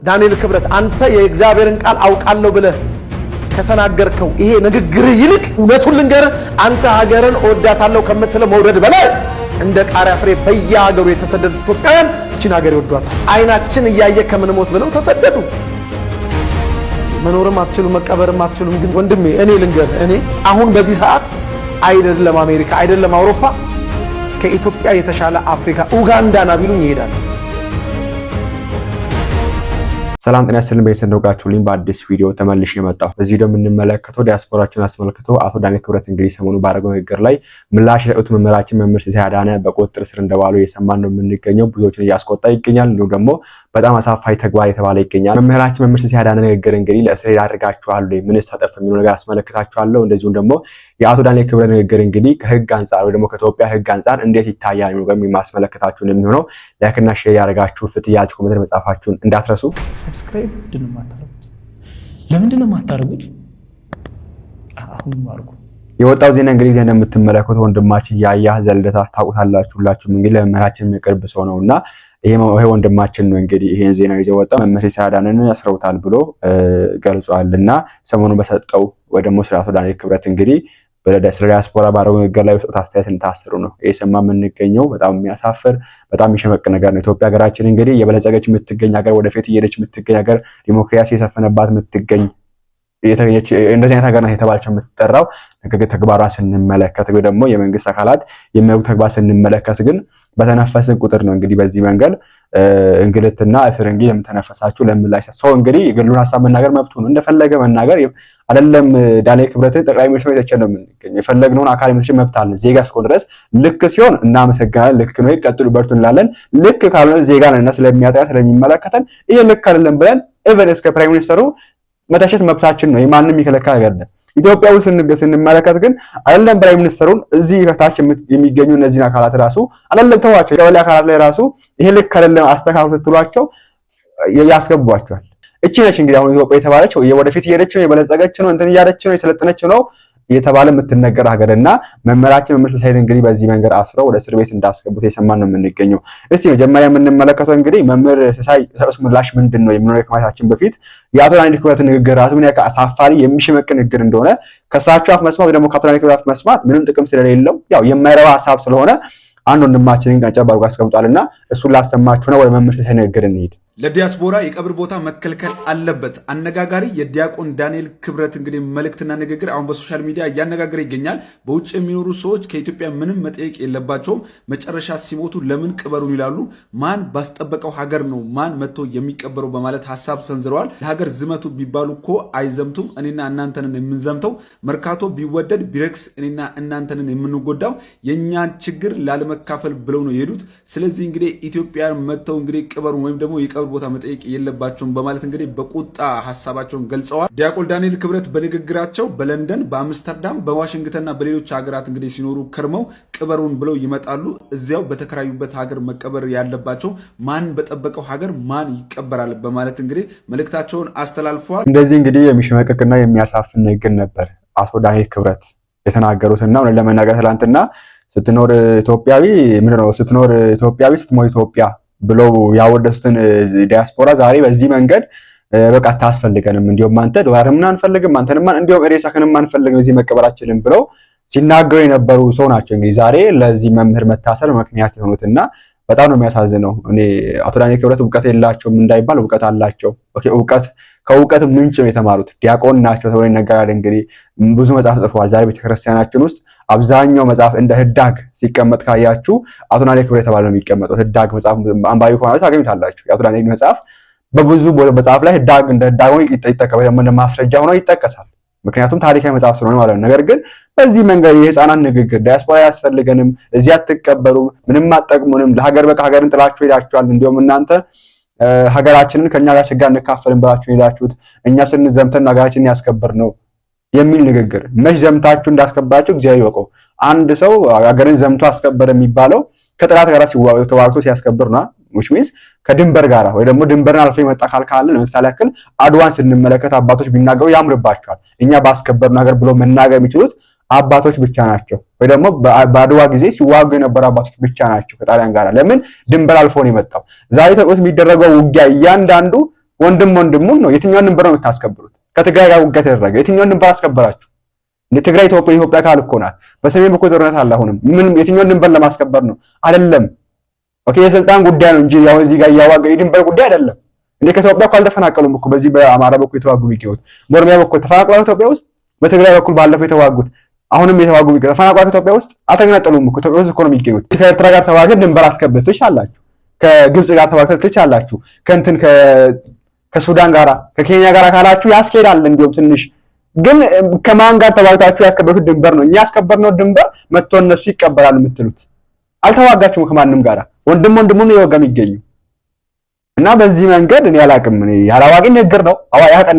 ዳንኤል ክብረት አንተ የእግዚአብሔርን ቃል አውቃለሁ ብለህ ከተናገርከው ይሄ ንግግር ይልቅ እውነቱን ልንገር አንተ ሀገርን እወዳታለሁ ከምትለው መውደድ በላይ እንደ ቃሪያ ፍሬ በየሀገሩ የተሰደዱት ኢትዮጵያውያን እቺን ሀገር ይወዷታል። አይናችን እያየ ከምንሞት ብለው ተሰደዱ። መኖርም አትችሉም መቀበርም አትችሉም። ግን ወንድሜ እኔ ልንገር እኔ አሁን በዚህ ሰዓት አይደለም አሜሪካ አይደለም አውሮፓ ከኢትዮጵያ የተሻለ አፍሪካ ኡጋንዳና ቢሉኝ ይሄዳል። ሰላም ጤና ይስጥልኝ በየሰንደውቃችሁልኝ በአዲስ ቪዲዮ ተመልሼ መጣሁ። በዚህ ቪዲዮ የምንመለከተው ዲያስፖራችን አስመልክቶ አቶ ዳንኤል ክብረት እንግዲህ ሰሞኑ ባደረገው ንግግር ላይ ምላሽ የሰጡት መምህራችን መምህር ሲሳይ አዳነ በቁጥጥር ስር እንደዋሉ እየሰማን ነው የምንገኘው። ብዙዎችን እያስቆጣ ይገኛል። እንዲሁም ደግሞ በጣም አሳፋሪ ተግባር የተባለ ይገኛል። መምህራችን መምህር ሲሳይ አዳነ ንግግር እንግዲህ ለእስር ያደርጋችኋል ወይ ምን ተጠፍ የሚለው ነገር አስመለክታችኋለሁ። እንደዚሁም ደግሞ የአቶ ዳንኤል ክብረት ንግግር እንግዲህ ከህግ አንፃር ወይ ደግሞ ከኢትዮጵያ ህግ አንፃር እንዴት ይታያል ነው የሚያስመለክታችሁን የሚሆነው። ላይክ እና ሼር ያደርጋችሁ ፍትያችሁ ኮሜንት መጻፋችሁን እንዳትረሱ። ሰብስክራይብ ለምንድን ነው የማታደርጉት? አሁን ማርኩ የወጣው ዜና እንግዲህ እንደምትመለከቱት ወንድማችን ያያ ዘልደታ ታውቁታላችሁ። ሁላችሁም እንግዲህ ለመምህራችን የሚቀርብ ሰው ነውና ይሄ ወንድማችን ነው እንግዲህ ይሄን ዜና ይዘው ወጣ መምህር ሲሳይ አዳነን ያስረውታል ብሎ ገልጿልና ሰሞኑን በሰጠው ወይ ደግሞ ስለ አቶ ዳንኤል ክብረት እንግዲህ ስለ ዲያስፖራ ባደረገው ንግግር ላይ ወጣት አስተያየት እንታሰሩ ነው የሰማ የምንገኘው። በጣም የሚያሳፍር በጣም የሚሸመቅ ነገር ነው። ኢትዮጵያ ሀገራችን እንግዲህ የበለጸገች የምትገኝ ሀገር ወደፊት እየሄደች የምትገኝ ሀገር ዲሞክራሲ የሰፈነባት የምትገኝ እንደዚህ አይነት ሀገር ናት የተባለች የምትጠራው ነገር ተግባሯን ስንመለከት ወይ ደግሞ የመንግስት አካላት የሚያደርጉት ተግባር ስንመለከት ግን በተነፈስን ቁጥር ነው እንግዲህ በዚህ መንገድ እንግልትና እስር እንግዲህ የምተነፈሳችሁ ለምላሽ ሰው እንግዲህ የግሉን ሐሳብ መናገር መብቱ ነው። እንደፈለገ መናገር አይደለም። ዳንኤል ክብረት ጠቅላይ ሚኒስትሩ የተቸነው የምንገኘው የፈለግነውን አካል የምትችል መብት አለን። ዜጋ እስከሆነ ድረስ ልክ ሲሆን እናመሰግናለን። ልክ ነው ይቀጥሉ በርቱ እንላለን። ልክ ካልሆነ ዜጋ ነንና ስለሚያጠቃ ስለሚመለከተን ይሄ ልክ አይደለም ብለን ኢቨን እስከ ፕራይም ሚኒስተሩ መታሸት መብታችን ነው። የማንም ይከለከል ነገር አይደለም። ኢትዮጵያ ውስጥ ስንመለከት ግን አይደለም ፕራይም ሚኒስተሩን እዚህ ከታች የሚገኙ እነዚህን አካላት ራሱ አይደለም ተዋቸው የቀበሌ አካላት ላይ ራሱ ይሄ ልክ አይደለም አስተካክሉ ትሏቸው ያስገቧቸዋል። እቺ ነች እንግዲህ አሁን ኢትዮጵያ የተባለችው ወደፊት እየሄደች ነው፣ የበለጸገች ነው፣ እንትን እያለች ነው፣ የሰለጠነች ነው እየተባለ የምትነገር ሀገርና መምህራችን መምህር ሲሳይ እንግዲህ በዚህ መንገድ አስረው ወደ እስር ቤት እንዳስገቡት የሰማን ነው የምንገኘው። እስቲ መጀመሪያ የምንመለከተው እንግዲህ መምህር ሲሳይ የሰጡት ምላሽ ምንድን ነው የሚኖረው ከማለታችን በፊት የአቶ ዳንኤል ክብረት ንግግር ራሱ ምን ያክል አሳፋሪ የሚሸመቅ ንግግር እንደሆነ ከሳቸው አፍ መስማት ወይ ደግሞ ከአቶ ዳንኤል ክብረት አፍ መስማት ምንም ጥቅም ስለሌለው ያው የማይረባ ሐሳብ ስለሆነ አንድ ወንድማችንን ቀንጨብ አድርጎ አስቀምጧልና እሱን ላሰማችሁ ነው። ወደ መምህር ሲሳይ ንግግር እንሂድ። ለዲያስፖራ የቀብር ቦታ መከልከል አለበት። አነጋጋሪ የዲያቆን ዳንኤል ክብረት እንግዲህ መልእክትና ንግግር አሁን በሶሻል ሚዲያ እያነጋገረ ይገኛል። በውጭ የሚኖሩ ሰዎች ከኢትዮጵያ ምንም መጠየቅ የለባቸውም። መጨረሻ ሲሞቱ ለምን ቅበሩን ይላሉ። ማን ባስጠበቀው ሀገር ነው ማን መጥቶ የሚቀበረው በማለት ሀሳብ ሰንዝረዋል። ለሀገር ዝመቱ ቢባሉ እኮ አይዘምቱም። እኔና እናንተንን የምንዘምተው መርካቶ ቢወደድ ቢረክስ እኔና እናንተንን የምንጎዳው የእኛን ችግር ላለመካፈል ብለው ነው የሄዱት። ስለዚህ እንግዲህ ኢትዮጵያን መጥተው እንግዲህ ቅበሩን ወይም ደግሞ ቦታ መጠየቅ የለባቸውም በማለት እንግዲህ በቁጣ ሐሳባቸውን ገልጸዋል። ዲያቆን ዳንኤል ክብረት በንግግራቸው በለንደን፣ በአምስተርዳም፣ በዋሽንግተንና በሌሎች ሀገራት እንግዲህ ሲኖሩ ከርመው ቅበሩን ብለው ይመጣሉ። እዚያው በተከራዩበት ሀገር መቀበር ያለባቸው ማን በጠበቀው ሀገር ማን ይቀበራል በማለት እንግዲህ መልእክታቸውን አስተላልፈዋል። እንደዚህ እንግዲህ የሚሸመቅቅና የሚያሳፍን ንግግር ነበር አቶ ዳንኤል ክብረት የተናገሩትና ለመናገር ትላንትና ስትኖር ኢትዮጵያዊ ምንድነው ስትኖር ኢትዮጵያዊ ስትሞት ኢትዮጵያ ብለው ያወደሱትን ዲያስፖራ ዛሬ በዚህ መንገድ በቃ ታስፈልገንም እንዲሁም አንተ ዶላርም አንፈልግም አንተንም እንዲሁም ሬሳክንም አንፈልግም እዚህ መቀበራችንን ብለው ሲናገሩ የነበሩ ሰው ናቸው። እንግዲህ ዛሬ ለዚህ መምህር መታሰር ምክንያት የሆኑትና በጣም ነው የሚያሳዝነው። እኔ አቶ ዳንኤል ክብረት ዕውቀት የላቸውም እንዳይባል ዕውቀት አላቸው። ከዕውቀት ምንጭ ነው የተማሩት። ዲያቆን ናቸው ተብሎ ይነገራል። እንግዲህ ብዙ መጽሐፍ ጽፈዋል። ዛሬ ቤተክርስቲያናችን ውስጥ አብዛኛው መጽሐፍ እንደ ህዳግ ሲቀመጥ ካያችሁ አቶ ዳንኤል ክብረት የተባለ ነው የሚቀመጠው። ህዳግ መጽሐፍ አንባቢ ከሆናችሁ ታገኙታላችሁ። የአቶ ዳንኤል መጽሐፍ በብዙ መጽሐፍ ላይ ህዳግ እንደ ህዳግ ሆኖ ይጠቀሳል፣ እንደ ማስረጃ ሆኖ ይጠቀሳል። ምክንያቱም ታሪካዊ መጽሐፍ ስለሆነ ማለት ነው። ነገር ግን በዚህ መንገድ የህፃናት ንግግር ዲያስፖራ ያስፈልገንም እዚህ አትቀበሩም ምንም አጠቅሙንም ለሀገር በቃ ሀገርን ጥላችሁ ሄዳችኋል እንዲሁም እናንተ ሀገራችንን ከኛ ጋር ችግር እንካፈልን ብላችሁ ሄዳችሁት እኛ ስንዘምተን ሀገራችንን ያስከበር ነው የሚል ንግግር መች ዘምታችሁ እንዳስከበራችሁ እግዚአብሔር ይወቀው። አንድ ሰው ሀገርን ዘምቶ አስከበረ የሚባለው ከጥላት ጋር ተዋግቶ ሲያስከብር ነው። which means ከድንበር ጋር ወይ ደግሞ ድንበርን አልፎ የመጣ ካለ ለምሳሌ ያክል አድዋን ስንመለከት አባቶች ቢናገሩ ያምርባቸዋል። እኛ ባስከበርነው ሀገር ብሎ መናገር የሚችሉት አባቶች ብቻ ናቸው። ወይ ደግሞ በአድዋ ጊዜ ሲዋጉ የነበሩ አባቶች ብቻ ናቸው ከጣሊያን ጋር። ለምን ድንበር አልፎ ነው የመጣው። ዛሬ ተቆስ የሚደረገው ውጊያ እያንዳንዱ ወንድሙን ነው። የትኛውን ድንበር ነው የምታስከብሩት? ከትግራይ ጋር ውጊያ ተደረገ። የትኛውን ድንበር አስከበራችሁ? ለትግራይ ኢትዮጵያ ካል እኮ ናት። በሰሜን በኩል ጦርነት አለ። አሁንም ምን የትኛውን ድንበር ለማስከበር ነው? አይደለም። ኦኬ የስልጣን ጉዳይ ነው እንጂ ያው እዚህ ጋር ያዋገ የድንበር ጉዳይ አይደለም። እንዴ ከኢትዮጵያ እኮ አልተፈናቀሉም እኮ በዚህ በአማራ በኩል የተዋጉ ቢገኙት በኦሮሚያ በኩል ተፈናቅለው ኢትዮጵያ ውስጥ በትግራይ በኩል ባለፈው የተዋጉት አሁንም የተዋጉ ቢገኙ ተፈናቅለው ኢትዮጵያ ውስጥ አልተገነጠሉም እኮ ኢትዮጵያ ውስጥ እኮ ነው የሚገኙት። ከኤርትራ ጋር ተዋግተው ድንበር አስከብተው ይችላላችሁ። ከግብጽ ጋር ተዋግተው ይችላላችሁ። ከእንትን ከሱዳን ጋር ከኬንያ ጋር ካላችሁ ያስኬዳል። እንዲሁም ትንሽ ግን ከማን ጋር ተዋግታችሁ ያስከበሩት ድንበር ነው? እኛ ያስከበርነው ድንበር መጥቶ እነሱ ይቀበላሉ የምትሉት? አልተዋጋችሁም ከማንም ጋር። ወንድሙን ነው የወጋ የሚገኙ እና በዚህ መንገድ እኔ አላቅም። እኔ ያላዋቂ ንግግር ነው።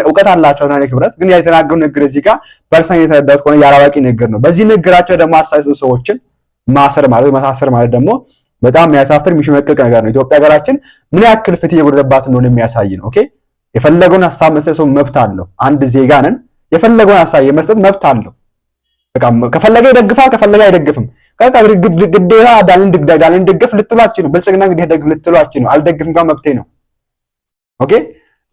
እውቀት አላቸው እና ክብረት ግን የተናገሩ ንግግር እዚህ ጋር በርሳኝ የተረዳሁት ከሆነ ያላዋቂ ንግግር ነው። በዚህ ንግግራቸው ደግሞ አሳይቶ ሰዎችን ማሰር ማለት ደግሞ በጣም የሚያሳፍር የሚሽመቅቅ ነገር ነው። ኢትዮጵያ ሀገራችን ምን ያክል ፍትህ የጎደለባት እንደሆነ የሚያሳይ ነው። ኦኬ የፈለገውን ሐሳብ መስጠት ሰው መብት አለው። አንድ ዜጋ ነን። የፈለገውን ሐሳብ የመስጠት መብት አለው። በቃ ከፈለገ ይደግፋል፣ ከፈለገ አይደግፍም። ግዴታ ዳልን ደግፍ ልትሏችሁ ነው። ብልጽግና እንግዲህ ደግፍ ልትሏችሁ ነው። አልደግፍም ጋር መብቴ ነው። ኦኬ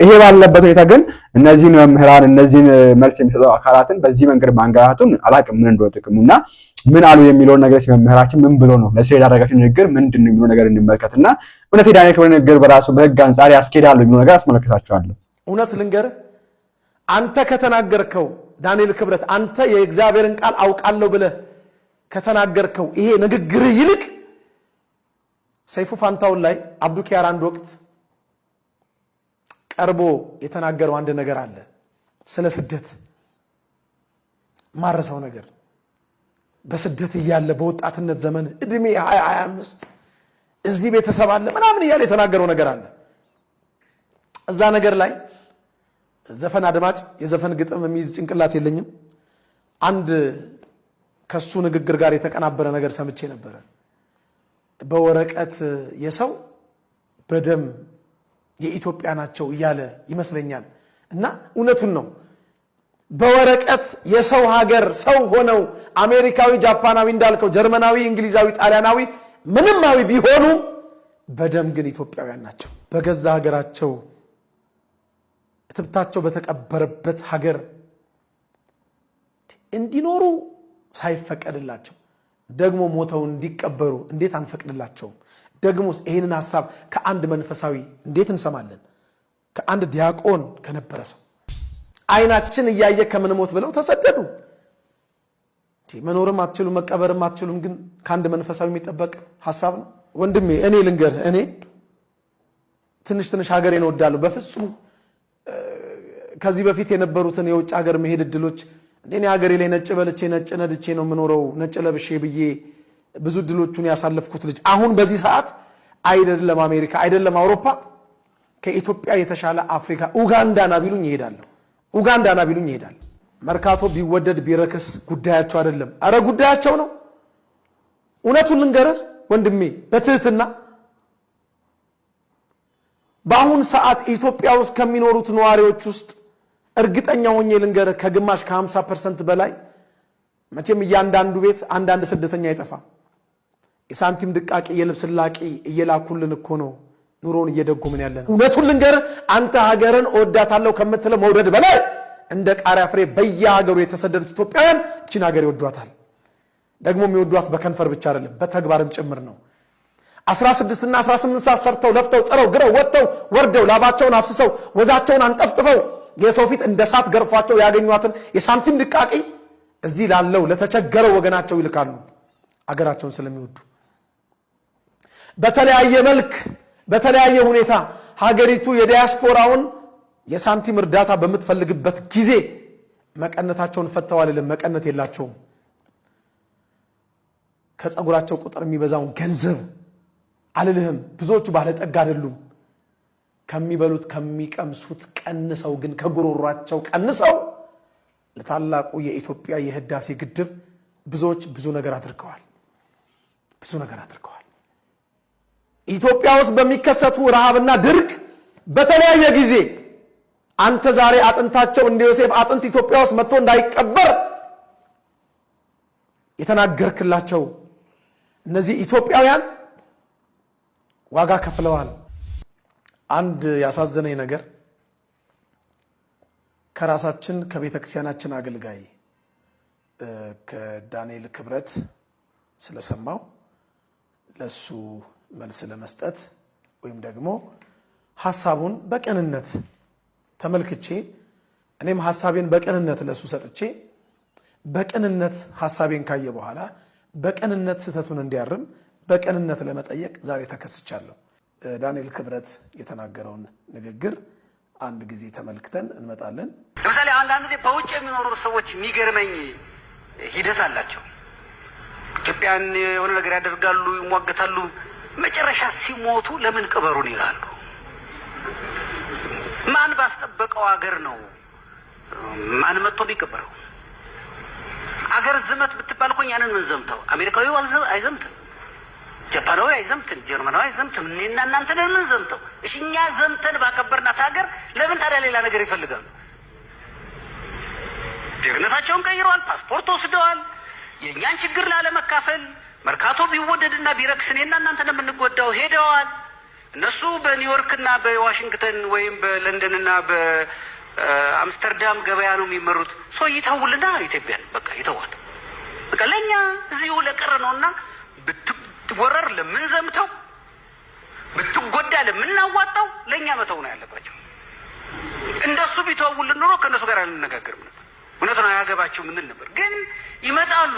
ይሄ ባለበት ሁኔታ ግን እነዚህን መምህራን እነዚህን መልስ የሚሰጡ አካላትን በዚህ መንገድ ማንገራቱን አላቅም ምን እንደሆነ ጥቅሙና ምን አሉ የሚለውን ነገር ሲመምህራችን ምን ብሎ ነው ለሰው ያደረጋቸው ንግግር ምንድነው የሚለው ነገር እንመልከትና እውነት ዳንኤል ክብረት ንግግር በራሱ በህግ አንፃር ያስኬዳሉ የሚለው ነገር አስመለክታችኋለሁ። እውነት ልንገርህ አንተ ከተናገርከው ዳንኤል ክብረት አንተ የእግዚአብሔርን ቃል አውቃለሁ ብለህ ከተናገርከው ይሄ ንግግር ይልቅ ሰይፉ ፋንታውን ላይ አብዱ ኪያር አንድ ወቅት ቀርቦ የተናገረው አንድ ነገር አለ። ስለ ስደት ማረሳው ነገር በስደት እያለ በወጣትነት ዘመን እድሜ 25 እዚህ ቤተሰብ አለ ምናምን እያለ የተናገረው ነገር አለ። እዛ ነገር ላይ ዘፈን አድማጭ የዘፈን ግጥም የሚይዝ ጭንቅላት የለኝም። አንድ ከሱ ንግግር ጋር የተቀናበረ ነገር ሰምቼ ነበር። በወረቀት የሰው በደም የኢትዮጵያ ናቸው እያለ ይመስለኛል እና እውነቱን ነው። በወረቀት የሰው ሀገር ሰው ሆነው አሜሪካዊ፣ ጃፓናዊ እንዳልከው ጀርመናዊ፣ እንግሊዛዊ፣ ጣሊያናዊ ምንማዊ ቢሆኑ በደም ግን ኢትዮጵያውያን ናቸው። በገዛ ሀገራቸው እትብታቸው በተቀበረበት ሀገር እንዲኖሩ ሳይፈቀድላቸው ደግሞ ሞተው እንዲቀበሩ እንዴት አንፈቅድላቸውም? ደግሞስ ይሄንን ሐሳብ ከአንድ መንፈሳዊ እንዴት እንሰማለን? ከአንድ ዲያቆን ከነበረ ሰው አይናችን እያየ ከምን ሞት ብለው ተሰደዱ። መኖርም አትችሉም መቀበርም አትችሉም፣ ግን ከአንድ መንፈሳዊ የሚጠበቅ ሐሳብ ነው። ወንድሜ እኔ ልንገር፣ እኔ ትንሽ ሀገሬን እወዳለሁ። በፍጹም ከዚህ በፊት የነበሩትን የውጭ ሀገር መሄድ እድሎች እኔ ሀገሬ ላይ ነጭ በልቼ ነጭ ነድቼ ነው የምኖረው ነጭ ለብሼ ብዬ ብዙ እድሎቹን ያሳለፍኩት ልጅ አሁን በዚህ ሰዓት አይደለም አሜሪካ አይደለም አውሮፓ ከኢትዮጵያ የተሻለ አፍሪካ ኡጋንዳና ቢሉኝ ይሄዳለሁ። ኡጋንዳና ቢሉኝ ይሄዳለሁ። መርካቶ ቢወደድ ቢረክስ ጉዳያቸው አይደለም። አረ ጉዳያቸው ነው። እውነቱን ልንገርህ ወንድሜ በትህትና በአሁን ሰዓት ኢትዮጵያ ውስጥ ከሚኖሩት ነዋሪዎች ውስጥ እርግጠኛ ሆኜ ልንገርህ ከግማሽ ከ50% በላይ መቼም እያንዳንዱ ቤት አንዳንድ ስደተኛ አይጠፋም። የሳንቲም ድቃቂ የልብስ ላቂ እየላኩልን እኮ ነው ኑሮን እየደጎምን ያለነው። እውነቱን ልንገርህ አንተ ሀገርን እወዳታለሁ ከምትለው መውደድ በላይ እንደ ቃሪያ ፍሬ በየሀገሩ የተሰደዱት ኢትዮጵያውያን እቺን ሀገር ይወዷታል። ደግሞ የሚወዷት በከንፈር ብቻ አይደለም በተግባርም ጭምር ነው። 16 እና 18 ሰዓት ሰርተው ለፍተው ጥረው ግረው ወጥተው ወርደው ላባቸውን አፍስሰው ወዛቸውን አንጠፍጥፈው የሰው ፊት እንደ ሳት ገርፏቸው ያገኟትን የሳንቲም ድቃቂ እዚህ ላለው ለተቸገረው ወገናቸው ይልካሉ አገራቸውን ስለሚወዱ። በተለያየ መልክ በተለያየ ሁኔታ ሀገሪቱ የዲያስፖራውን የሳንቲም እርዳታ በምትፈልግበት ጊዜ መቀነታቸውን ፈተው አይደለም መቀነት የላቸውም። ከፀጉራቸው ቁጥር የሚበዛውን ገንዘብ አልልህም። ብዙዎቹ ባለጠጋ አይደሉም። ከሚበሉት ከሚቀምሱት ቀንሰው ግን ከጉሮሯቸው ቀንሰው ለታላቁ የኢትዮጵያ የህዳሴ ግድብ ብዙዎች ብዙ ነገር አድርገዋል። ኢትዮጵያ ውስጥ በሚከሰቱ ረሃብና ድርቅ በተለያየ ጊዜ አንተ ዛሬ አጥንታቸው እንደ ዮሴፍ አጥንት ኢትዮጵያ ውስጥ መጥቶ እንዳይቀበር የተናገርክላቸው እነዚህ ኢትዮጵያውያን ዋጋ ከፍለዋል። አንድ ያሳዘነኝ ነገር ከራሳችን ከቤተክርስቲያናችን አገልጋይ ከዳንኤል ክብረት ስለሰማው ለሱ መልስ ለመስጠት ወይም ደግሞ ሐሳቡን በቅንነት ተመልክቼ እኔም ሐሳቤን በቅንነት ለሱ ሰጥቼ በቅንነት ሐሳቤን ካየ በኋላ በቅንነት ስተቱን እንዲያርም በቅንነት ለመጠየቅ ዛሬ ተከስቻለሁ። ዳንኤል ክብረት የተናገረውን ንግግር አንድ ጊዜ ተመልክተን እንመጣለን። ለምሳሌ አንዳንድ ጊዜ በውጭ የሚኖሩ ሰዎች የሚገርመኝ ሂደት አላቸው። ኢትዮጵያን የሆነ ነገር ያደርጋሉ፣ ይሟገታሉ። መጨረሻ ሲሞቱ ለምን ቅበሩን ይላሉ። ማን ባስጠበቀው ሀገር ነው ማን መጥቶ ቢቀበረው? አገር ዝመት ብትባል እኮ ያንን ምን ዘምተው? አሜሪካዊው አይዘምትም፣ ጃፓናዊ አይዘምትም፣ ጀርመናዊ አይዘምትም። እኔና እናንተ ምን ዘምተው? እሺ እኛ ዘምተን ባከበርናት ሀገር ለምን ታዲያ ሌላ ነገር ይፈልጋሉ? ጀግነታቸውን ቀይረዋል፣ ፓስፖርት ወስደዋል። የእኛን ችግር ላለመካፈል መርካቶ ቢወደድና ቢረክስ እኔና እናንተ እንደምንጎዳው ሄደዋል። እነሱ በኒውዮርክና በዋሽንግተን ወይም በለንደንና በአምስተርዳም ገበያ ነው የሚመሩት። ሰው ይተውልና ኢትዮጵያን በቃ ይተዋል። በቃ ለኛ እዚሁ ለቀረ ነውና ብትወረር ለምን ዘምተው ብትጎዳ ለምናዋጣው ለኛ መተው ነው ያለባቸው። እንደሱ ቢተውልን ኖሮ ከነሱ ጋር አንነጋገርም ነበር። እውነት ነው አያገባቸው ምንል ነበር። ግን ይመጣሉ፣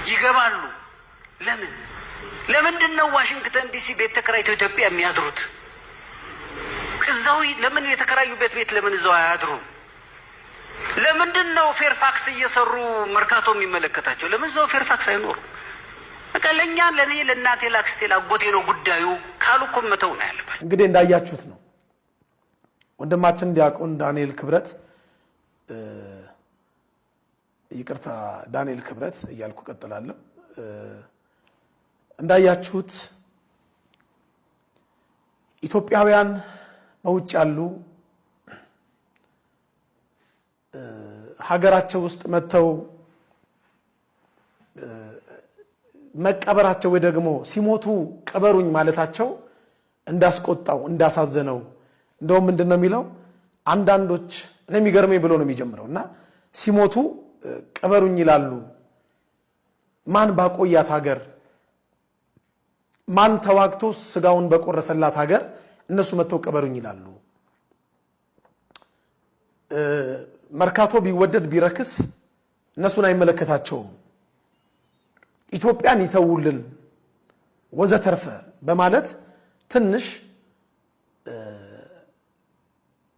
ይገባሉ። ለምንድን ነው ዋሽንግተን ዲሲ ቤት ተከራይተው ኢትዮጵያ የሚያድሩት? እዛው ለምን የተከራዩበት ቤት ለምን እዛው አያድሩም? ለምንድን ነው ፌርፋክስ እየሰሩ መርካቶ የሚመለከታቸው? ለምን እዛው ፌርፋክስ አይኖሩ? በቃ ለኛ ለኔ ለእናቴ ላክስቴ ላጎቴ ነው ጉዳዩ ካሉ እኮ መተው ነው ያለባቸው። እንግዲህ እንዳያችሁት ነው ወንድማችን ዲያቆን ዳንኤል ክብረት ይቅርታ ዳንኤል ክብረት እያልኩ ቀጥላለሁ። እንዳያችሁት ኢትዮጵያውያን በውጭ ያሉ ሀገራቸው ውስጥ መተው መቀበራቸው ወይ ደግሞ ሲሞቱ ቀበሩኝ ማለታቸው እንዳስቆጣው እንዳሳዘነው እንደውም ምንድነው የሚለው አንዳንዶች እኔ የሚገርመኝ ብሎ ነው የሚጀምረውና ሲሞቱ ቀበሩኝ ይላሉ። ማን ባቆያት ሀገር ማን ተዋግቶ ስጋውን በቆረሰላት ሀገር እነሱ መተው ቀበሩኝ ይላሉ። መርካቶ ቢወደድ ቢረክስ እነሱን አይመለከታቸውም። ኢትዮጵያን ይተውልን ወዘተርፈ በማለት ትንሽ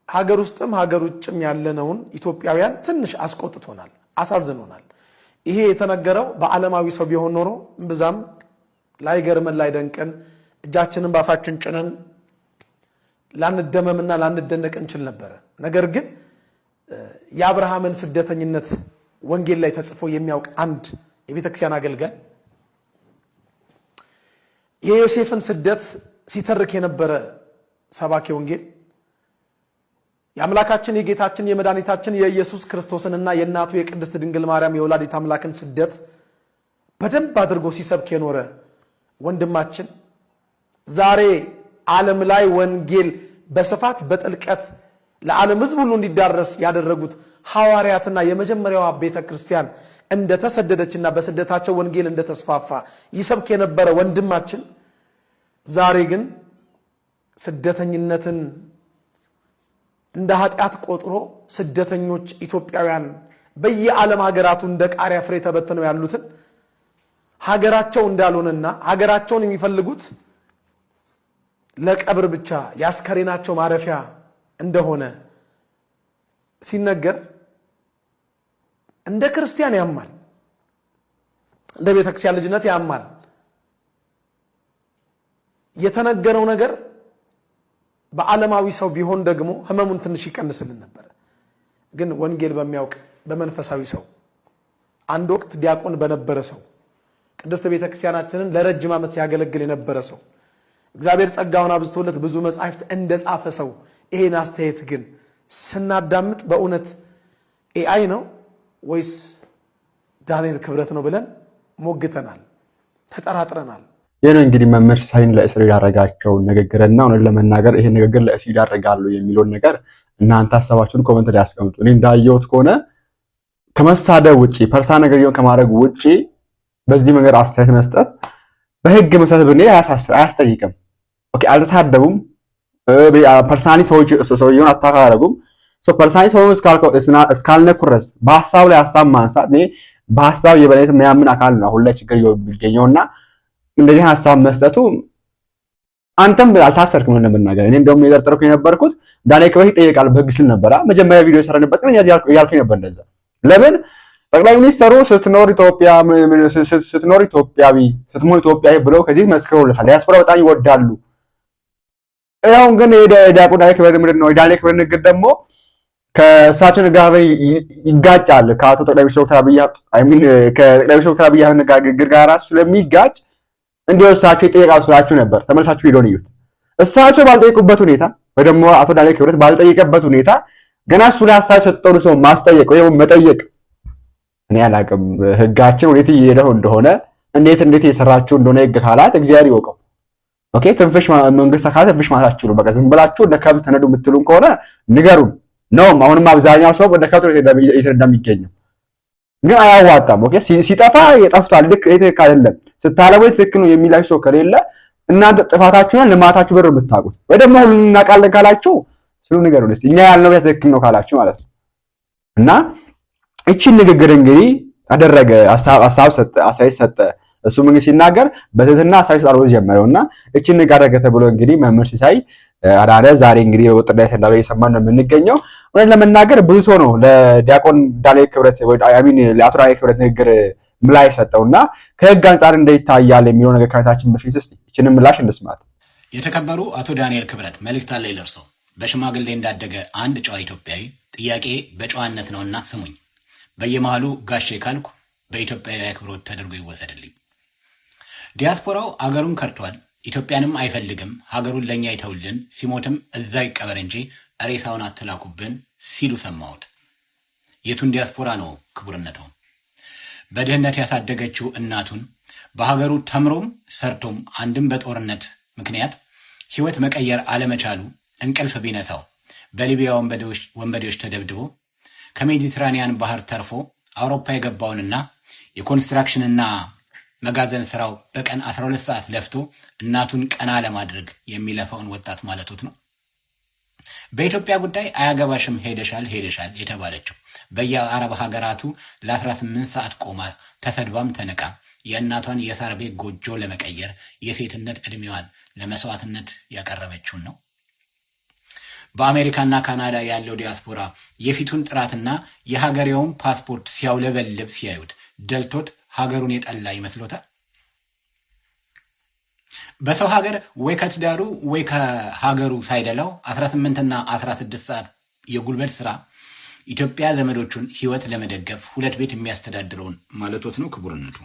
ሀገር ውስጥም ሀገር ውጭም ያለነውን ኢትዮጵያውያን ትንሽ አስቆጥቶናል፣ አሳዝኖናል። ይሄ የተነገረው በዓለማዊ ሰው ቢሆን ኖሮ እምብዛም ላይገርመን ላይደንቀን እጃችንን ባፋችን ጭነን ላንደመምና ላንደነቅ እንችል ነበረ። ነገር ግን የአብርሃምን ስደተኝነት ወንጌል ላይ ተጽፎ የሚያውቅ አንድ የቤተክርስቲያን አገልጋይ የዮሴፍን ስደት ሲተርክ የነበረ ሰባኪ ወንጌል የአምላካችን የጌታችን የመድኃኒታችን የኢየሱስ ክርስቶስንና የእናቱ የቅድስት ድንግል ማርያም የወላዲት አምላክን ስደት በደንብ አድርጎ ሲሰብክ የኖረ ወንድማችን ዛሬ ዓለም ላይ ወንጌል በስፋት በጥልቀት ለዓለም ሕዝብ ሁሉ እንዲዳረስ ያደረጉት ሐዋርያትና የመጀመሪያዋ ቤተክርስቲያን እንደተሰደደችና በስደታቸው ወንጌል እንደተስፋፋ ይሰብክ የነበረ ወንድማችን ዛሬ ግን ስደተኝነትን እንደ ኃጢአት ቆጥሮ ስደተኞች ኢትዮጵያውያን በየዓለም ሀገራቱ እንደ ቃሪያ ፍሬ ተበትነው ያሉትን ሀገራቸው እንዳልሆነና ሀገራቸውን የሚፈልጉት ለቀብር ብቻ ያስከሬናቸው ማረፊያ እንደሆነ ሲነገር እንደ ክርስቲያን ያማል፣ እንደ ቤተክርስቲያን ልጅነት ያማል። የተነገረው ነገር በዓለማዊ ሰው ቢሆን ደግሞ ህመሙን ትንሽ ይቀንስልን ነበር። ግን ወንጌል በሚያውቅ በመንፈሳዊ ሰው አንድ ወቅት ዲያቆን በነበረ ሰው ቅድስት ቤተክርስቲያናችንን ለረጅም ዓመት ሲያገለግል የነበረ ሰው እግዚአብሔር ጸጋውን አብዝቶለት ብዙ መጻሕፍት እንደጻፈ ሰው ይሄን አስተያየት ግን ስናዳምጥ በእውነት ኤአይ ነው ወይስ ዳንኤል ክብረት ነው ብለን ሞግተናል፣ ተጠራጥረናል። ይሄ ነው እንግዲህ መምህር ሲሳይን ለእስር ያደረጋቸው ንግግርና እውነት ለመናገር ይሄ ንግግር ለእስር ያደርጋሉ የሚለውን ነገር እናንተ ሐሳባችሁን ኮሜንት ላይ አስቀምጡ። እኔ እንዳየሁት ከሆነ ከመሳደብ ውጪ ፐርሰናል ነገር ከማድረግ ውጪ በዚህ መንገድ አስተያየት መስጠት በህግ መሰረት ብንሄድ አያስጠይቅም። ኦኬ አልተሳደቡም፣ ፐርሰናሊ ሰውየውን አታክ አላደረጉም። ፐርሰናሊ ሰውን እስካልነኩ ድረስ በሀሳብ ላይ ሀሳብ ማንሳት እኔ በሀሳብ የበላይነት የሚያምን አካል ነው አሁን ላይ ችግር የሚገኘውና እንደዚህ ሀሳብ መስጠቱ አንተም አልታሰርክም እንደምናገር እኔ እንደውም የጠረጠርኩ የነበርኩት ዳንኤል ክብረት ይጠየቃል በህግ ስል ነበር መጀመሪያ ቪዲዮ የሰራንበት ግን ያልኩኝ ነበር እንደዛ። ለምን ጠቅላይ ሚኒስትሩ ስትኖር ኢትዮጵያዊ ስትሞት ኢትዮጵያዊ ብለው ከዚህ መስክረውለታል። ዲያስፖራ በጣም ይወዳሉ። አሁን ግን የዲያቆን ዳንኤል ክብረት ምንድን ነው የዳንኤል ክብረት ንግግር ደግሞ ከእሳቸው ጋር ይጋጫል። ከአቶ ጠቅላይ ሚኒስትር ዶክተር አብይ አህመድ ንግግር ጋር ራሱ ስለሚጋጭ እንዲሁ እሳቸው ይጠየቃሉ ስላችሁ ነበር። ተመልሳችሁ ቪዲዮን እዩት። እሳቸው ባልጠየቁበት ሁኔታ ወይ ደግሞ አቶ ዳንኤል ክብረት ባልጠየቀበት ሁኔታ ገና እሱ ላይ ሀሳብ የሰጠውን ሰው ማስጠየቅ ወይ መጠየቅ እኔ አላውቅም። ህጋችን ወዴት እየሄደው እንደሆነ እንዴት እየሰራችሁ እንደሆነ ህግ ካላት እግዚአብሔር ይወቀው። ኦኬ ትንፍሽ መንግስት አካላት ትንፍሽ ማለት አትችሉም። በቃ ዝም ብላችሁ እንደ ከብት ተነዱ የምትሉን ከሆነ ንገሩን ነው። አሁንም አብዛኛው ሰው እንደ ከብት እንደሚገኘው ግን አያዋጣም። ኦኬ ሲጠፋ ይጠፍታል። ልክ ትክክል አይደለም ስታለሙ ትክክል ነው የሚላችሁ ሰው ከሌለ እናንተ ጥፋታችሁን ልማታችሁ ብር ብታውቁት ወይ ደግሞ ሁሉን እናውቃለን ካላችሁ ስሉ ንገሩን እስቲ እኛ ያልነው ትክክል ነው ካላችሁ ማለት ነው። እና እቺን ንግግር እንግዲህ አደረገ ሐሳብ ሰጠ አሳይት ሰጠ። እሱ ምን ሲናገር በትህትና አሳይት አርወዝ ጀመረውና እቺን ንግግር አደረገ ተብሎ እንግዲህ መምህር ሲሳይ አዳነ ዛሬ እንግዲህ በቁጥር ላይ እንዳለው እየሰማን ነው የምንገኘው። ወደ ለመናገር ብዙ ሰው ነው ለዲያቆን ዳንኤል ክብረት ወይ ለአቶ ዳንኤል ክብረት ንግግር ምላሽ ሰጠውና ከህግ አንፃር እንደይታያል የሚለው ነገር ከታችን በፊት እስቲ እቺን ምላሽ እንስማት። የተከበሩ አቶ ዳንኤል ክብረት መልእክት አለኝ ለርሶ። በሽማግሌ እንዳደገ አንድ ጨዋ ኢትዮጵያዊ ጥያቄ በጨዋነት ነውና ስሙኝ። በየመሃሉ ጋሼ ካልኩ በኢትዮጵያዊ አክብሮት ተደርጎ ይወሰድልኝ። ዲያስፖራው አገሩን ከርቷል፣ ኢትዮጵያንም አይፈልግም፣ ሀገሩን ለኛ ይተውልን፣ ሲሞትም እዛ ይቀበር እንጂ ሬሳውን አትላኩብን ሲሉ ሰማሁት። የቱን ዲያስፖራ ነው ክቡርነቱ? በድህነት ያሳደገችው እናቱን በሀገሩ ተምሮም ሰርቶም አንድም በጦርነት ምክንያት ህይወት መቀየር አለመቻሉ እንቅልፍ ቢነሳው በሊቢያ ወንበዴዎች ተደብድቦ ከሜዲትራኒያን ባህር ተርፎ አውሮፓ የገባውንና የኮንስትራክሽንና መጋዘን ስራው በቀን 12 ሰዓት ለፍቶ እናቱን ቀና ለማድረግ የሚለፋውን ወጣት ማለቱት ነው። በኢትዮጵያ ጉዳይ አያገባሽም ሄደሻል የተባለችው በየአረብ ሀገራቱ ለ18 ሰዓት ቆማ ተሰድባም ተነቃ የእናቷን የሳር ቤት ጎጆ ለመቀየር የሴትነት እድሜዋን ለመስዋዕትነት ያቀረበችውን ነው። በአሜሪካና ካናዳ ያለው ዲያስፖራ የፊቱን ጥራትና የሀገሬውን ፓስፖርት ሲያውለበልብ ሲያዩት ደልቶት ሀገሩን የጠላ ይመስሎታል? በሰው ሀገር ወይ ከትዳሩ ወይ ከሀገሩ ሳይደላው 18ና 16 ሰዓት የጉልበት ስራ ኢትዮጵያ ዘመዶቹን ህይወት ለመደገፍ ሁለት ቤት የሚያስተዳድረውን ማለቶት ነው ክቡርነቱ።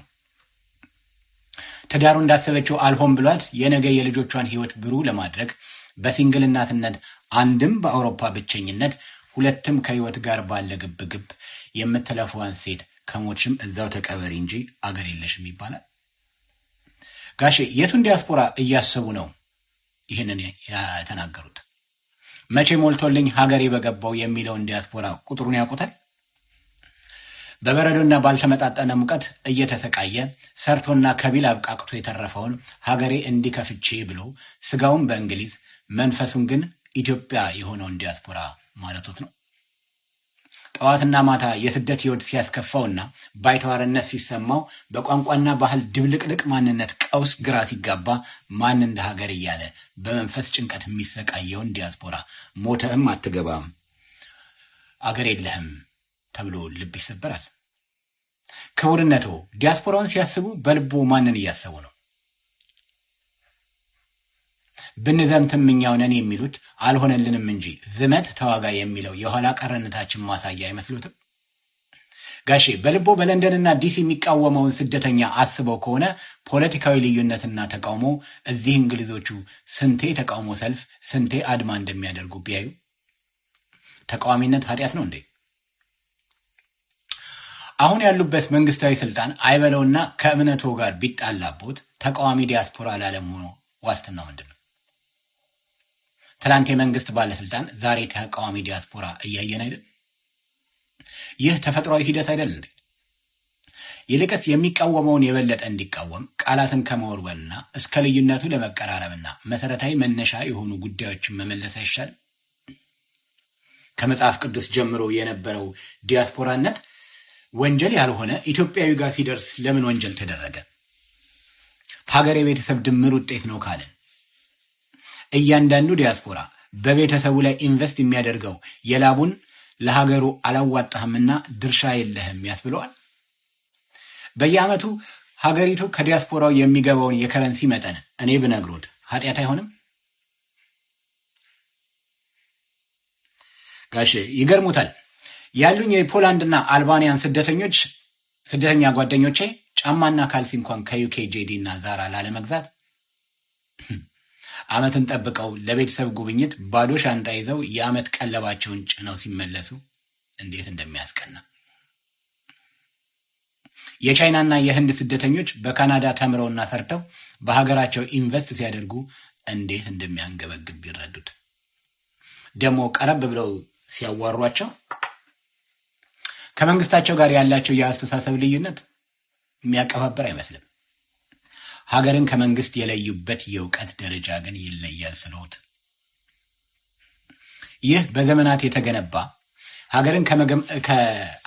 ትዳሩ እንዳሰበችው አልሆን ብሏት የነገ የልጆቿን ህይወት ብሩህ ለማድረግ በሲንግል እናትነት አንድም በአውሮፓ ብቸኝነት ሁለትም ከህይወት ጋር ባለ ግብግብ የምትለፈዋን ሴት ከሞትሽም እዛው ተቀበሪ እንጂ አገር የለሽም ይባላል። ጋሼ የቱን ዲያስፖራ እያሰቡ ነው ይህንን የተናገሩት? መቼ ሞልቶልኝ ሀገሬ በገባው የሚለውን ዲያስፖራ ቁጥሩን ያውቁታል? በበረዶና ባልተመጣጠነ ሙቀት እየተሰቃየ ሰርቶና ከቢል አብቃቅቶ የተረፈውን ሀገሬ እንዲከፍቼ ብሎ ስጋውን በእንግሊዝ መንፈሱን ግን ኢትዮጵያ የሆነውን ዲያስፖራ ማለቶት ነው። ጠዋትና ማታ የስደት ህይወት ሲያስከፋውና ባይተዋርነት ሲሰማው በቋንቋና ባህል ድብልቅልቅ ማንነት ቀውስ ግራ ሲጋባ ማን እንደ ሀገር እያለ በመንፈስ ጭንቀት የሚሰቃየውን ዲያስፖራ ሞተህም አትገባም አገር የለህም ተብሎ ልብ ይሰበራል። ክቡርነቱ ዲያስፖራውን ሲያስቡ በልቦ ማንን እያሰቡ ነው? ብንዘምትም እኛው ነን የሚሉት አልሆነልንም እንጂ ዝመት ተዋጋ የሚለው የኋላ ቀርነታችን ማሳያ አይመስሉትም? ጋሼ በልቦ በለንደንና ዲሲ የሚቃወመውን ስደተኛ አስበው ከሆነ ፖለቲካዊ ልዩነትና ተቃውሞ እዚህ እንግሊዞቹ ስንቴ ተቃውሞ ሰልፍ ስንቴ አድማ እንደሚያደርጉ ቢያዩ ተቃዋሚነት ኃጢአት ነው እንዴ? አሁን ያሉበት መንግስታዊ ስልጣን አይበለውና ከእምነቱ ጋር ቢጣላቦት ተቃዋሚ ዲያስፖራ ላለመሆኑ ዋስትናው ምንድነው? ትላንት የመንግስት ባለስልጣን ዛሬ ተቃዋሚ ዲያስፖራ እያየን አይደል? ይህ ተፈጥሯዊ ሂደት አይደል እንዴ? ይልቅስ የሚቃወመውን የበለጠ እንዲቃወም ቃላትን ከመወርወርና እስከ ልዩነቱ ለመቀራረብና መሰረታዊ መነሻ የሆኑ ጉዳዮችን መመለስ አይሻል? ከመጽሐፍ ቅዱስ ጀምሮ የነበረው ዲያስፖራነት ወንጀል ያልሆነ ኢትዮጵያዊ ጋር ሲደርስ ለምን ወንጀል ተደረገ? ሀገር የቤተሰብ ድምር ውጤት ነው ካለን እያንዳንዱ ዲያስፖራ በቤተሰቡ ላይ ኢንቨስት የሚያደርገው የላቡን ለሀገሩ አላዋጣህምና ድርሻ የለህም ያስብለዋል። በየዓመቱ ሀገሪቱ ከዲያስፖራው የሚገባውን የከረንሲ መጠን እኔ ብነግሮት ኃጢአት አይሆንም? ጋሼ ይገርሙታል። ያሉኝ የፖላንድና አልባኒያን ስደተኛ ጓደኞቼ ጫማና ካልሲ እንኳን ከዩኬ ጄዲ እና ዛራ ላለመግዛት ዓመትን ጠብቀው ለቤተሰብ ጉብኝት ባዶ ሻንጣ ይዘው የዓመት ቀለባቸውን ጭነው ሲመለሱ እንዴት እንደሚያስቀና። የቻይናና የህንድ ስደተኞች በካናዳ ተምረውና ሰርተው በሀገራቸው ኢንቨስት ሲያደርጉ እንዴት እንደሚያንገበግብ ቢረዱት። ደግሞ ቀረብ ብለው ሲያዋሯቸው ከመንግስታቸው ጋር ያላቸው የአስተሳሰብ ልዩነት የሚያቀባበር አይመስልም። ሀገርን ከመንግስት የለዩበት የእውቀት ደረጃ ግን ይለያል ስለሆነ ይህ በዘመናት የተገነባ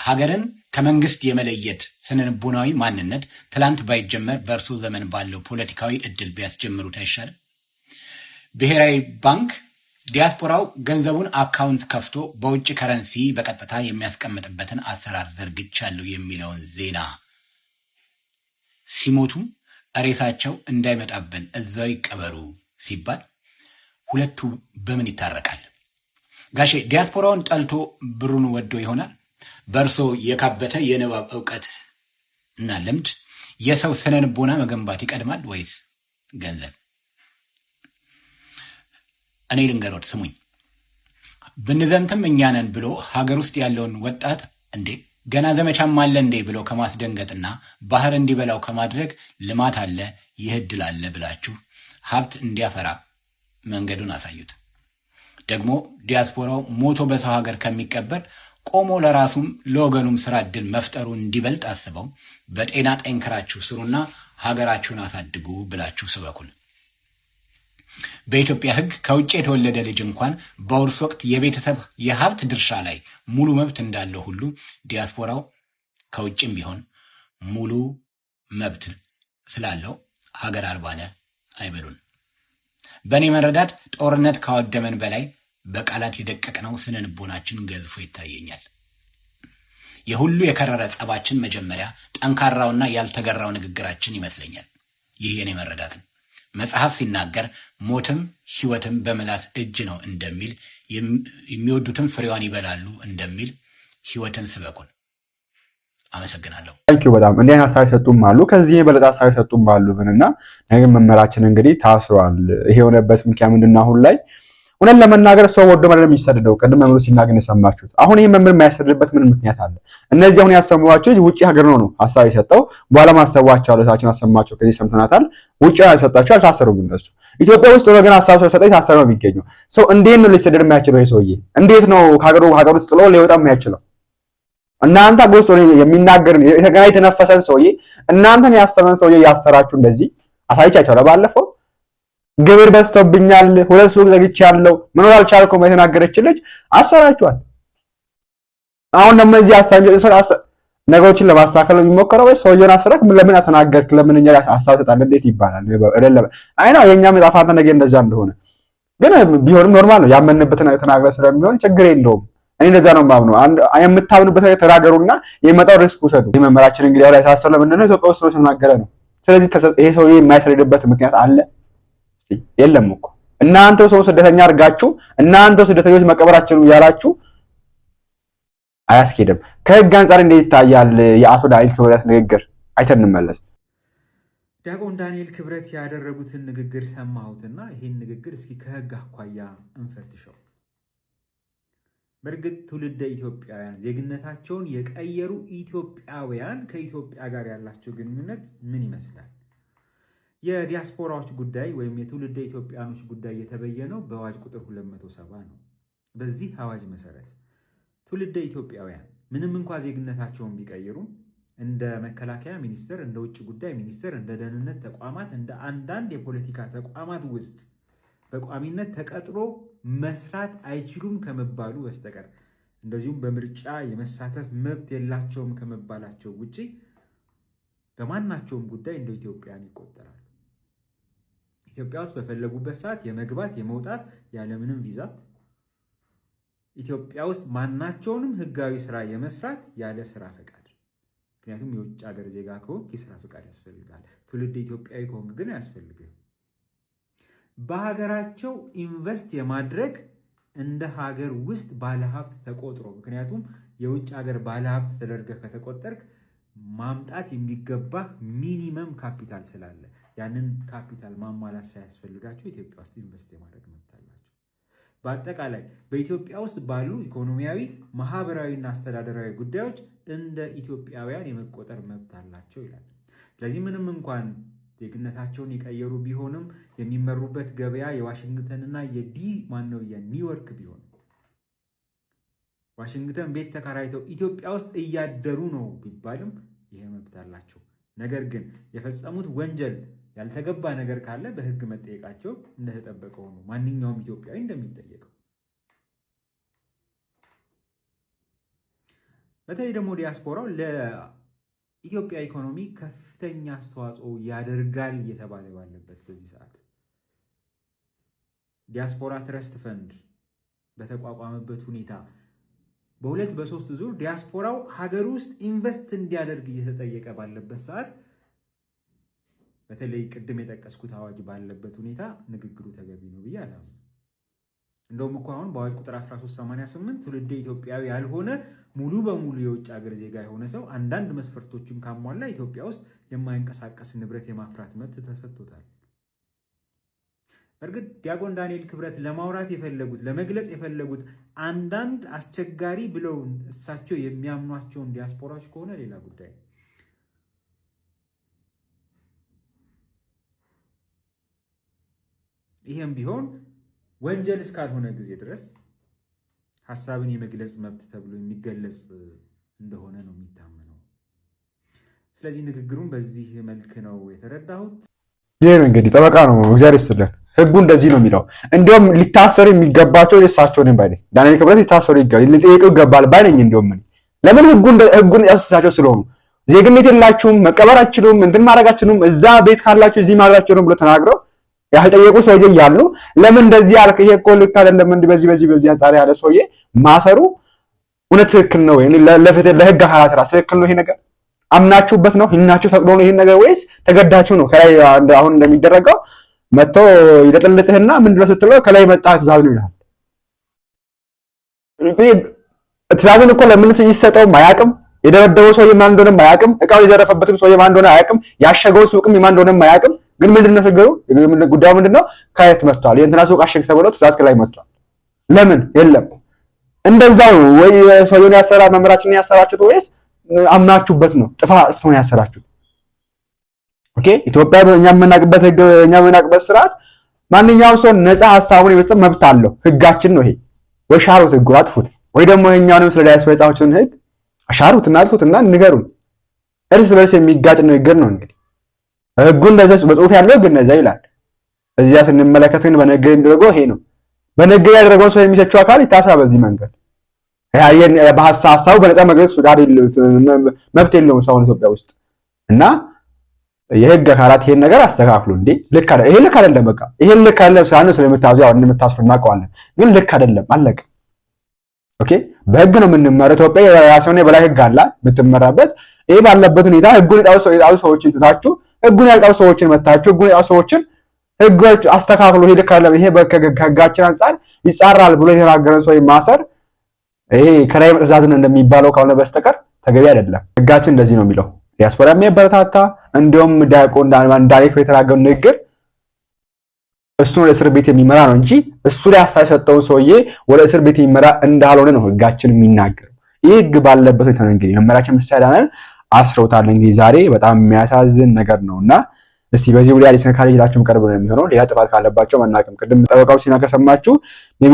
ሀገርን ከመንግስት የመለየት ስነልቦናዊ ማንነት ትላንት ባይጀመር በእርሱ ዘመን ባለው ፖለቲካዊ እድል ቢያስጀምሩት አይሻልም? ብሔራዊ ባንክ ዲያስፖራው ገንዘቡን አካውንት ከፍቶ በውጭ ከረንሲ በቀጥታ የሚያስቀምጥበትን አሰራር ዘርግቻለሁ የሚለውን ዜና ሲሞቱ ሬሳቸው እንዳይመጣብን እዛው ይቀበሩ ሲባል ሁለቱ በምን ይታረቃል? ጋሼ ዲያስፖራውን ጠልቶ ብሩን ወዶ ይሆናል? በእርሶ የካበተ የንባብ ዕውቀት እና ልምድ የሰው ስነልቦና መገንባት ይቀድማል ወይስ ገንዘብ? እኔ ልንገሮት፣ ስሙኝ። ብንዘምትም እኛ ነን ብሎ ሀገር ውስጥ ያለውን ወጣት እንዴ ገና ዘመቻም አለ እንዴ ብሎ ከማስደንገጥና ባህር እንዲበላው ከማድረግ ልማት አለ ይህ ዕድል አለ ብላችሁ ሀብት እንዲያፈራ መንገዱን አሳዩት። ደግሞ ዲያስፖራው ሞቶ በሰው ሀገር ከሚቀበር ቆሞ ለራሱም ለወገኑም ስራ ዕድል መፍጠሩ እንዲበልጥ አስበው በጤና ጠንክራችሁ ስሩና ሀገራችሁን አሳድጉ ብላችሁ ስበኩን። በኢትዮጵያ ሕግ ከውጭ የተወለደ ልጅ እንኳን በውርስ ወቅት የቤተሰብ የሀብት ድርሻ ላይ ሙሉ መብት እንዳለው ሁሉ ዲያስፖራው ከውጭም ቢሆን ሙሉ መብት ስላለው ሀገር አልባነ አይበሉን። በእኔ መረዳት ጦርነት ካወደመን በላይ በቃላት የደቀቅነው ስነ ልቦናችን ገዝፎ ይታየኛል። የሁሉ የከረረ ጸባችን መጀመሪያ ጠንካራውና ያልተገራው ንግግራችን ይመስለኛል። ይህ የኔ መረዳት ነው። መጽሐፍ ሲናገር ሞትም ሕይወትም በምላስ እጅ ነው እንደሚል የሚወዱትም ፍሬዋን ይበላሉ እንደሚል ሕይወትን ስበኩን። አመሰግናለሁ። ታንኪዩ በጣም እንዲህ አይነት ሀሳብ ሰጡም አሉ፣ ከዚህ የበለጠ ሀሳብ ሰጡም አሉ። ብንና ነገር መመራችን እንግዲህ ታስሯል። ይሄ የሆነበት ምክንያት ምንድነው? አሁን ላይ እውነት ለመናገር ሰው ወዶ ማለት ነው የሚሰደደው። ቅድም መምሩ ሲናገር የሰማችሁት። አሁን ይሄ መምር የማያሰድድበት ምን ምክንያት አለ? እነዚህ አሁን ያሰማዋቸው ውጪ ሀገር ነው ሀሳብ የሰጠው በኋላ ማሰባቸው አለታችን አሰማቸው። ከዚህ ሰምተናታል። ውጪ ያሰጣቸው አልታሰሩም እነሱ። ኢትዮጵያ ውስጥ ወገን ሀሳብ ሰጠ የታሰረ ነው የሚገኘው። ሰው እንዴት ነው ሊሰደድ የሚያችለው? ይሄ እንዴት ነው ሀገር ውስጥ ጥሎ ሊወጣ የሚያችለው? እናንተ አጎስ የሚናገር የተገና የተነፈሰን ሰውዬ እናንተን ያሰበን ሰውዬ ያሰራችሁ እንደዚህ አሳይቻችኋለሁ። ባለፈው ግብር በዝቶብኛል፣ ሁለት ሱቅ ዘግቻለሁ፣ መኖር አልቻልኩም የተናገረች ልጅ አሰራችኋል። አሁን ደግሞ እዚህ ነገሮችን ለማስተካከል የሚሞከረው ወይ ሰውዬውን አሰረክ ለምን አተናገርክ ለምን እኛ ሀሳብ ተጣለ እንዴት ይባላል? አይደለም አይና የኛ መጣፋንተ ነገር እንደዛ እንደሆነ ግን ቢሆንም ኖርማል ነው። ያመንበትን ተናግረ ስለሚሆን ችግር የለውም። እኔ እንደዛ ነው የማምነው። የምታምኑበት ነገር ተናገሩና የመጣው ሪስክ ውሰዱ። የመመራችን እንግዲህ ያው ላይ ታሰለ ምንድነው ኢትዮጵያ ውስጥ ነው ተናገረ ነው። ስለዚህ ይሄ ሰውዬ የማይሰደድበት ምክንያት አለ የለም እኮ። እናንተው ሰው ስደተኛ አድርጋችሁ እናንተው ስደተኞች መቀበራችሁን ያላችሁ አያስኬድም። ከህግ አንፃር እንዴት ይታያል? የአቶ ዳንኤል ክብረት ንግግር አይተን እንመለስ። ዲያቆን ዳንኤል ክብረት ያደረጉትን ንግግር ሰማሁትና ይህን ንግግር እስኪ ከህግ አኳያ እንፈትሸው። በእርግጥ ትውልደ ኢትዮጵያውያን ዜግነታቸውን የቀየሩ ኢትዮጵያውያን ከኢትዮጵያ ጋር ያላቸው ግንኙነት ምን ይመስላል? የዲያስፖራዎች ጉዳይ ወይም የትውልደ ኢትዮጵያኖች ጉዳይ የተበየነው በአዋጅ ቁጥር 270 ነው። በዚህ አዋጅ መሰረት ትውልደ ኢትዮጵያውያን ምንም እንኳ ዜግነታቸውን ቢቀይሩ እንደ መከላከያ ሚኒስቴር፣ እንደ ውጭ ጉዳይ ሚኒስቴር፣ እንደ ደህንነት ተቋማት፣ እንደ አንዳንድ የፖለቲካ ተቋማት ውስጥ በቋሚነት ተቀጥሮ መስራት አይችሉም ከመባሉ በስተቀር እንደዚሁም በምርጫ የመሳተፍ መብት የላቸውም ከመባላቸው ውጪ በማናቸውም ጉዳይ እንደ ኢትዮጵያውያን ይቆጠራሉ። ኢትዮጵያ ውስጥ በፈለጉበት ሰዓት የመግባት የመውጣት ያለምንም ቪዛ፣ ኢትዮጵያ ውስጥ ማናቸውንም ህጋዊ ስራ የመስራት ያለ ስራ ፈቃድ። ምክንያቱም የውጭ ሀገር ዜጋ ከሆንክ የስራ ፈቃድ ያስፈልጋል። ትውልድ ኢትዮጵያዊ ከሆንክ ግን አያስፈልግም። በሀገራቸው ኢንቨስት የማድረግ እንደ ሀገር ውስጥ ባለሀብት ተቆጥሮ፣ ምክንያቱም የውጭ ሀገር ባለሀብት ተደርገህ ከተቆጠርክ ማምጣት የሚገባህ ሚኒመም ካፒታል ስላለ ያንን ካፒታል ማሟላት ሳያስፈልጋቸው ኢትዮጵያ ውስጥ ኢንቨስት የማድረግ መብት አላቸው። በአጠቃላይ በኢትዮጵያ ውስጥ ባሉ ኢኮኖሚያዊ፣ ማህበራዊና አስተዳደራዊ ጉዳዮች እንደ ኢትዮጵያውያን የመቆጠር መብት አላቸው ይላል። ስለዚህ ምንም እንኳን ዜግነታቸውን የቀየሩ ቢሆንም የሚመሩበት ገበያ የዋሽንግተንና የኒውዮርክ ቢሆን ዋሽንግተን ቤት ተከራይተው ኢትዮጵያ ውስጥ እያደሩ ነው ቢባልም ይሄ መብት አላቸው። ነገር ግን የፈጸሙት ወንጀል ያልተገባ ነገር ካለ በህግ መጠየቃቸው እንደተጠበቀው ነው፣ ማንኛውም ኢትዮጵያዊ እንደሚጠየቀው። በተለይ ደግሞ ዲያስፖራው ለኢትዮጵያ ኢኮኖሚ ከፍተኛ አስተዋጽኦ ያደርጋል እየተባለ ባለበት በዚህ ሰዓት ዲያስፖራ ትረስት ፈንድ በተቋቋመበት ሁኔታ በሁለት በሶስት ዙር ዲያስፖራው ሀገር ውስጥ ኢንቨስት እንዲያደርግ እየተጠየቀ ባለበት ሰዓት በተለይ ቅድም የጠቀስኩት አዋጅ ባለበት ሁኔታ ንግግሩ ተገቢ ነው ብዬ አላምንም። እንደውም እኮ አሁን በአዋጅ ቁጥር 1388 ትውልደ ኢትዮጵያዊ ያልሆነ ሙሉ በሙሉ የውጭ ሀገር ዜጋ የሆነ ሰው አንዳንድ መስፈርቶችን ካሟላ ኢትዮጵያ ውስጥ የማይንቀሳቀስ ንብረት የማፍራት መብት ተሰጥቶታል። በእርግጥ ዲያቆን ዳንኤል ክብረት ለማውራት የፈለጉት ለመግለጽ የፈለጉት አንዳንድ አስቸጋሪ ብለው እሳቸው የሚያምኗቸውን ዲያስፖራዎች ከሆነ ሌላ ጉዳይ ነው። ይህም ቢሆን ወንጀል እስካልሆነ ጊዜ ድረስ ሀሳብን የመግለጽ መብት ተብሎ የሚገለጽ እንደሆነ ነው የሚታመነው። ስለዚህ ንግግሩን በዚህ መልክ ነው የተረዳሁት። ይህ ነው እንግዲህ ጠበቃ ነው። እግዚአብሔር ይስጥልን። ህጉ እንደዚህ ነው የሚለው። እንዲሁም ሊታሰሩ የሚገባቸው የሳቸው ነኝ ባይ ነኝ። ዳንኤል ክብረት ሊታሰሩ ይገባል ባይ ነኝ። እንዲሁም ለምን ህጉን ያስሳቸው ስለሆኑ ዜግነት የላችሁም፣ መቀበር አትችሉም፣ እንትን ማድረግ አትችሉም፣ እዛ ቤት ካላችሁ እዚህ ማድረጋችሁ ነው ብሎ ተናግረው ያልጠየቁ ሰውዬ እያሉ ለምን እንደዚህ አልክ? ይሄ እኮ ልክ አይደለም፣ እንዲህ በዚህ አንጻር ያለ ሰውዬ ማሰሩ እውነት ትክክል ነው ወይ? ለፍትህ ለህግ አካላት ራስ ትክክል ነው ይሄ ነገር? አምናችሁበት ነው? ህናችሁ ፈቅዶ ነው ይሄን ነገር ወይስ ተገዳችሁ ነው? ከላይ አሁን እንደሚደረገው መጥቶ ይለጥልጥህና ምንድነው ስትለው ከላይ መጣ ትእዛዝ ነው ይላል። ትእዛዙን እኮ ለምን ይሰጠው አያውቅም። የደበደበው ሰውዬ ማን እንደሆነ አያውቅም። እቃው የዘረፈበትም ሰውዬ ማን እንደሆነ አያውቅም። ያሸገው ሱቅም ማን እንደሆነ አያውቅም። ግን ምንድነው ችግሩ? ጉዳዩ ምንድነው? ከየት መጥቷል? የእንትና ሱቅ አሸግ ተብሎ ትእዛዝ ከላይ መጥቷል። ለምን የለም? እንደዛው ወይ ሰውዬውን ያሰራ መምራችን ያሰራችሁት ወይስ አምናችሁበት ነው? ጥፋት ነው ያሰራችሁት? ኦኬ ኢትዮጵያ እኛ የምናውቅበት ህግ እኛ የምናውቅበት ስርዓት ማንኛውም ሰው ነፃ ሐሳቡን የመስጠት መብት አለው። ህጋችን ነው ይሄ። ወይ ሻሩት ህጉ አጥፉት፣ ወይ ደግሞ የኛውንም ስለ ዳያስፖራ የጻፉትን ህግ አሻሩትና አጥፉትና ንገሩን። እርስ በርስ የሚጋጭ ንግግር ነው እንግዲህ ህጉ እንደዛ በጽሁፍ ያለው ግን እንደዛ ይላል። እዚያ ስንመለከት ግን በነገር የሚደረገው ይሄ ነው። በነገር ያደረገው ሰው የሚሰቸው አካል ይታሰራ በዚህ መንገድ ያየን በሐሳቡ በነፃ መግለጽ ፍቃድ መብት የለውም ሰው ኢትዮጵያ ውስጥ እና የህግ አካላት ይሄን ነገር አስተካክሉ። እንዴ ልክ አይደለም፣ ይሄ ልክ አይደለም። በቃ ይሄን ልክ አይደለም ሳይሆን ስለምታዙ ያው እንደምታስሩ እናውቀዋለን፣ ግን ልክ አይደለም አለቀ። ኦኬ በህግ ነው የምንመራው። ኢትዮጵያ የራሷን የበላይ ህግ አላት የምትመራበት። ይሄ ባለበት ሁኔታ ህጉን የጣሉ ሰዎችን ትታችሁ ህጉን ያልጣሉ ሰዎችን መታችሁ ህጉን የጣሉ ሰዎችን ህጎች አስተካክሉ። ይሄ ልክ አይደለም፣ ይሄ ከህጋችን አንፃር ይጻራል ብሎ የተናገረን ሰው ማሰር ይሄ ከላይ ትዕዛዝን እንደሚባለው ከሆነ በስተቀር ተገቢ አይደለም። ህጋችን እንደዚህ ነው የሚለው። ዲያስፖራ የሚያበረታታ እንዲሁም ዲያቆን ዳንኤል የተናገረው ንግግር እሱን ወደ እስር ቤት የሚመራ ነው እንጂ እሱ ላይ ሐሳብ የሰጠውን ሰውዬ ወደ እስር ቤት የሚመራ እንዳልሆነ ነው ህጋችን የሚናገረው። ይህ ህግ ባለበት ሁኔታ ነው እንግዲህ መምህራችን መሲህ አዳነን አስረውታል። እንግዲህ ዛሬ በጣም የሚያሳዝን ነገር ነውና እስቲ በዚህ ጉዳይ አዲስ ነገር ይላችሁም ቀርብ ነው የሚሆነው። ሌላ ጥፋት ካለባቸው መናቀም ቅድም ጠበቃው ሲናገር ከሰማችሁ ሜቢ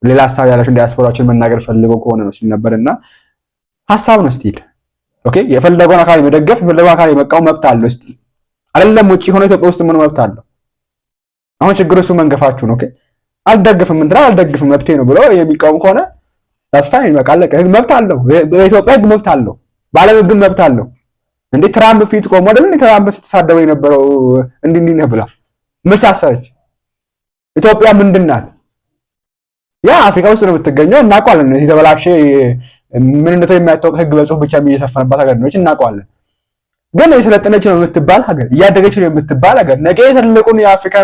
ሌላ ሐሳብ ያላችሁ ዲያስፖራዎችን መናገር ፈልገው ከሆነ ነው ሲል ነበርና ሐሳብ ነው ስቲል ኦኬ። የፈለገውን አካል መደገፍ የፈለገውን አካል መቃወም መብት አለው ስቲል አይደለም። ውጪ ሆኖ ኢትዮጵያ ውስጥ ምን መብት አለው? አሁን ችግሩ እሱ መንገፋችሁ ነው። ኦኬ አልደግፍም እንትና አልደግፍም መብቴ ነው ብሎ የሚቃወም ከሆነ ታስፋይ በቃለቀ ህግ መብት አለው። በኢትዮጵያ ህግ መብት አለው። በዓለም ህግ መብት አለው። እንዴ ትራምፕ ፊት ቆሞ አይደል ትራምፕ ስትሳደበው የነበረው እንዲህ ነው ብላ መቼ አሰረች? ኢትዮጵያ ምንድናት? ያ አፍሪካ ውስጥ ነው የምትገኘው እናውቀዋለን። የተበላሸ ምንነቱ የማይታወቅ ህግ በጽሁፍ ብቻ የሚሰፈንባት ሀገር ነች እናውቀዋለን። ግን የሰለጠነች ነው የምትባል ሀገር እያደገች ነው የምትባል ሀገር ነገ ትልቁን የአፍሪካ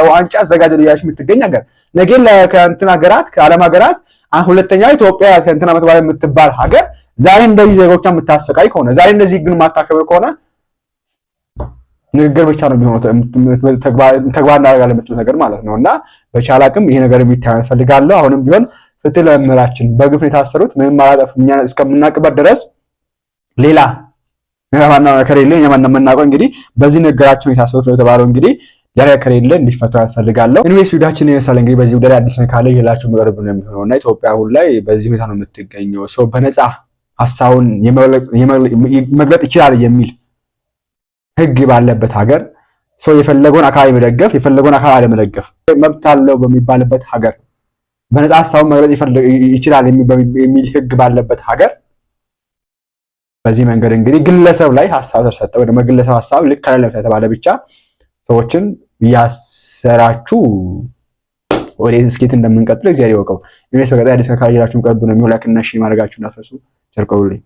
ዋንጫ አዘጋጅ የምትገኝ ሀገር ነገ ለከንትን ሀገራት ከዓለም ሀገራት ሁለተኛው ኢትዮጵያ ከንትን ዓመት በኋላ የምትባል ሀገር ዛሬ እንደዚህ ዜጎቿን የምታሰቃይ ከሆነ ዛሬ እንደዚህ ግን ማታከብር ከሆነ ንግግር ብቻ ነው የሚሆነው። ተግባር እናደርጋለን የምትሉት ነገር ማለት ነውና በቻለ አቅም ይሄ ነገር የሚታይ ፈልጋለሁ። አሁንም ቢሆን ፍትህ ለመምህራችን በግፍ የታሰሩት ምንም አላጠፉም እኛ እስከምናውቅበት ድረስ ሌላ ማና ከሌለ የማና መናቆ እንግዲህ በዚህ ነገራቸው የታሰሩት ነው የተባለው እንግዲህ ያለ ከሌለ እንዲፈታ ያስፈልጋለሁ። ኢንዌስ ቪዲዮአችን ይመስላል እንግዲህ በዚህ ጉዳይ አዲስ ነገር ካለ ይላችሁ መቅረብ ነው የሚሆነውና ኢትዮጵያ አሁን ላይ በዚህ ሁኔታ ነው የምትገኘው። ሰው በነፃ ሐሳቡን መግለጥ ይችላል የሚል ህግ ባለበት ሀገር ሰው የፈለገውን አካል መደገፍ የፈለገውን አካል አለመደገፍ መብት አለው በሚባልበት ሀገር በነፃ ሐሳቡን መግለጥ ይችላል የሚል ህግ ባለበት ሀገር በዚህ መንገድ እንግዲህ ግለሰብ ላይ ሐሳብ ተሰጠ ወደ ግለሰብ ሐሳብ ልክ ካለ ተባለ ብቻ ሰዎችን ያሰራችሁ ወደ ስኬት እንደምንቀጥል እግዚአብሔር ይወቀው። ኢንዌስ በቀጣይ አዲስ ነገር ካላችሁ ቀርቡ ነው የሚሆነው። ላይክ እና ሼር ማድረጋችሁን አትርሱ። ቸር ቆዩልኝ።